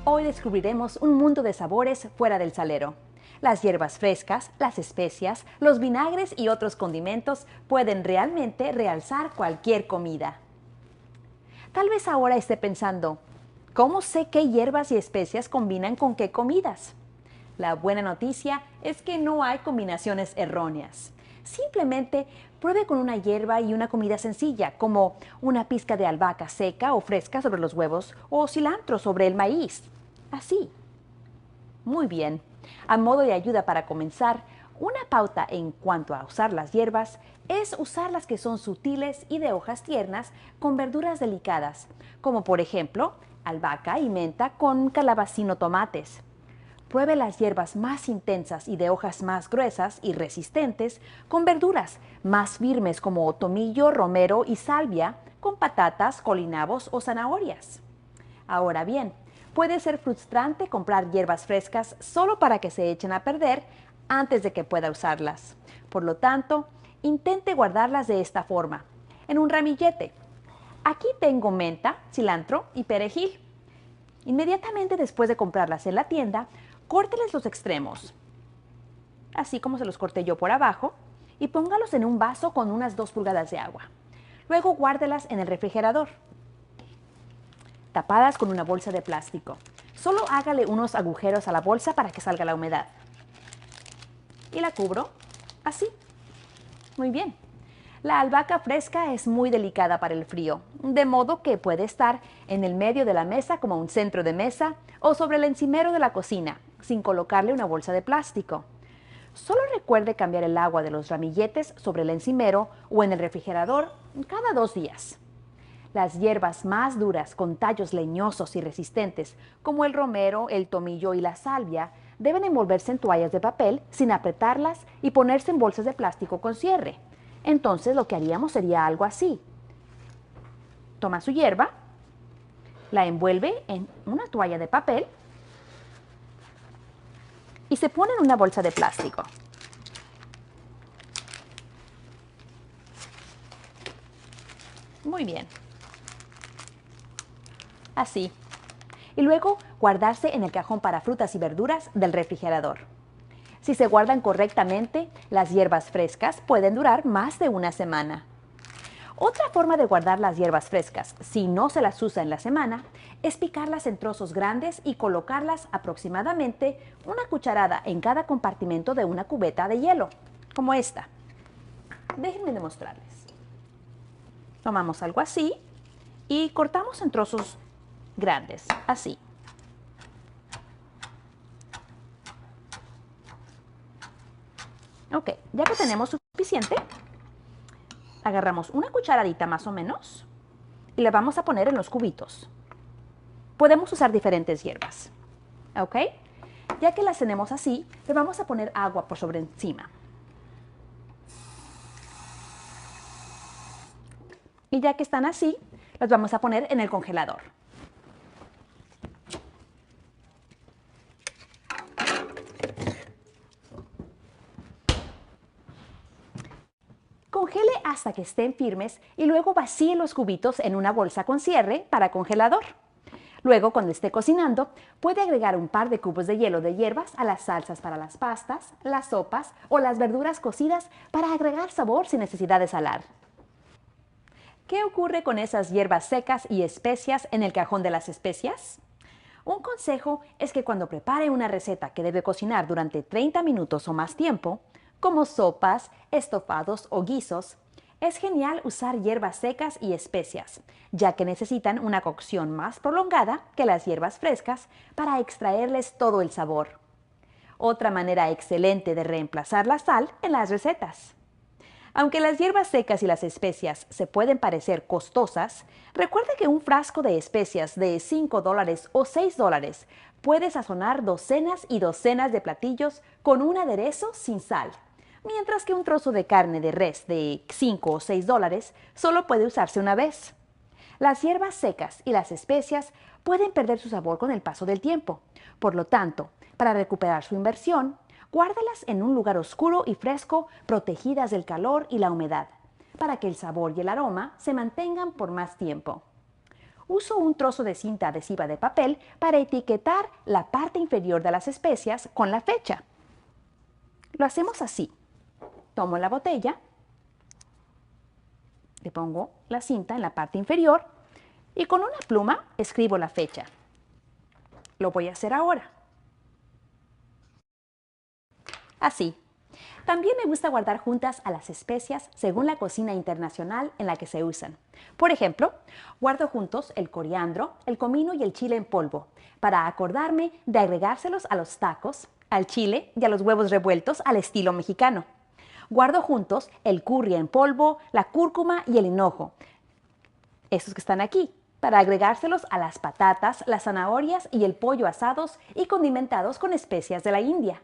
Hoy descubriremos un mundo de sabores fuera del salero. Las hierbas frescas, las especias, los vinagres y otros condimentos pueden realmente realzar cualquier comida. Tal vez ahora esté pensando, ¿cómo sé qué hierbas y especias combinan con qué comidas? La buena noticia es que no hay combinaciones erróneas. Simplemente pruebe con una hierba y una comida sencilla, como una pizca de albahaca seca o fresca sobre los huevos o cilantro sobre el maíz. Así. Muy bien. A modo de ayuda para comenzar, una pauta en cuanto a usar las hierbas es usar las que son sutiles y de hojas tiernas con verduras delicadas, como por ejemplo albahaca y menta con calabacín o tomates. Pruebe las hierbas más intensas y de hojas más gruesas y resistentes con verduras más firmes como tomillo, romero y salvia con patatas, colinabos o zanahorias. Ahora bien, puede ser frustrante comprar hierbas frescas solo para que se echen a perder antes de que pueda usarlas. Por lo tanto, intente guardarlas de esta forma, en un ramillete. Aquí tengo menta, cilantro y perejil. Inmediatamente después de comprarlas en la tienda, córteles los extremos, así como se los corté yo por abajo, y póngalos en un vaso con unas 2 pulgadas de agua. Luego guárdelas en el refrigerador, tapadas con una bolsa de plástico. Solo hágale unos agujeros a la bolsa para que salga la humedad. Y la cubro así. Muy bien. La albahaca fresca es muy delicada para el frío, de modo que puede estar en el medio de la mesa como un centro de mesa o sobre el encimero de la cocina, sin colocarle una bolsa de plástico. Solo recuerde cambiar el agua de los ramilletes sobre el encimero o en el refrigerador cada 2 días. Las hierbas más duras con tallos leñosos y resistentes, como el romero, el tomillo y la salvia, deben envolverse en toallas de papel sin apretarlas y ponerse en bolsas de plástico con cierre. Entonces lo que haríamos sería algo así. Toma su hierba, la envuelve en una toalla de papel y se pone en una bolsa de plástico. Muy bien. Así. Y luego guardarse en el cajón para frutas y verduras del refrigerador. Si se guardan correctamente, las hierbas frescas pueden durar más de una semana. Otra forma de guardar las hierbas frescas, si no se las usa en la semana, es picarlas en trozos grandes y colocarlas aproximadamente una cucharada en cada compartimento de una cubeta de hielo, como esta. Déjenme demostrarles. Tomamos algo así y cortamos en trozos grandes, así. Ok, ya que tenemos suficiente, agarramos una cucharadita más o menos y la vamos a poner en los cubitos. Podemos usar diferentes hierbas, ¿ok? Ya que las tenemos así, le vamos a poner agua por sobre encima. Y ya que están así, las vamos a poner en el congelador. Congele hasta que estén firmes y luego vacíe los cubitos en una bolsa con cierre para congelador. Luego, cuando esté cocinando, puede agregar un par de cubos de hielo de hierbas a las salsas para las pastas, las sopas o las verduras cocidas para agregar sabor sin necesidad de salar. ¿Qué ocurre con esas hierbas secas y especias en el cajón de las especias? Un consejo es que cuando prepare una receta que debe cocinar durante 30 minutos o más tiempo, como sopas, estofados o guisos, es genial usar hierbas secas y especias, ya que necesitan una cocción más prolongada que las hierbas frescas para extraerles todo el sabor. Otra manera excelente de reemplazar la sal en las recetas. Aunque las hierbas secas y las especias se pueden parecer costosas, recuerde que un frasco de especias de $5 o $6 puede sazonar docenas y docenas de platillos con un aderezo sin sal, mientras que un trozo de carne de res de $5 o $6 solo puede usarse una vez. Las hierbas secas y las especias pueden perder su sabor con el paso del tiempo. Por lo tanto, para recuperar su inversión, guárdelas en un lugar oscuro y fresco, protegidas del calor y la humedad, para que el sabor y el aroma se mantengan por más tiempo. Uso un trozo de cinta adhesiva de papel para etiquetar la parte inferior de las especias con la fecha. Lo hacemos así. Tomo la botella, le pongo la cinta en la parte inferior y con una pluma escribo la fecha. Lo voy a hacer ahora. Así. También me gusta guardar juntas a las especias según la cocina internacional en la que se usan. Por ejemplo, guardo juntos el coriandro, el comino y el chile en polvo para acordarme de agregárselos a los tacos, al chile y a los huevos revueltos al estilo mexicano. Guardo juntos el curry en polvo, la cúrcuma y el hinojo, esos que están aquí, para agregárselos a las patatas, las zanahorias y el pollo asados y condimentados con especias de la India.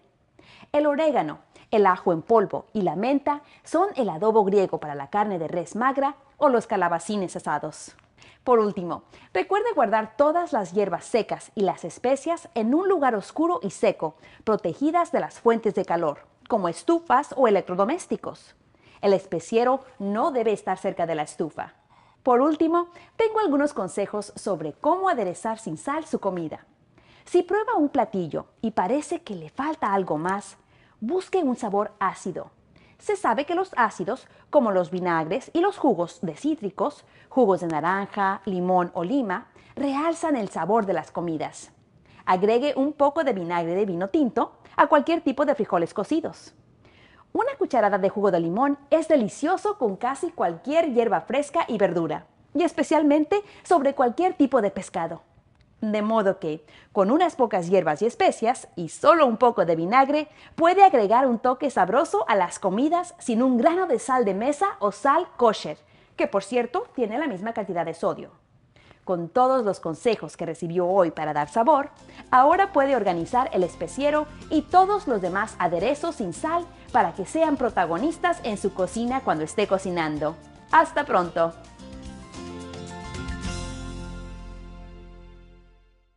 El orégano, el ajo en polvo y la menta son el adobo griego para la carne de res magra o los calabacines asados. Por último, recuerde guardar todas las hierbas secas y las especias en un lugar oscuro y seco, protegidas de las fuentes de calor, como estufas o electrodomésticos. El especiero no debe estar cerca de la estufa. Por último, tengo algunos consejos sobre cómo aderezar sin sal su comida. Si prueba un platillo y parece que le falta algo más, busque un sabor ácido. Se sabe que los ácidos, como los vinagres y los jugos de cítricos, jugos de naranja, limón o lima, realzan el sabor de las comidas. Agregue un poco de vinagre de vino tinto a cualquier tipo de frijoles cocidos. Una cucharada de jugo de limón es delicioso con casi cualquier hierba fresca y verdura, y especialmente sobre cualquier tipo de pescado. De modo que, con unas pocas hierbas y especias y solo un poco de vinagre, puede agregar un toque sabroso a las comidas sin un grano de sal de mesa o sal kosher, que por cierto tiene la misma cantidad de sodio. Con todos los consejos que recibió hoy para dar sabor, ahora puede organizar el especiero y todos los demás aderezos sin sal para que sean protagonistas en su cocina cuando esté cocinando. ¡Hasta pronto!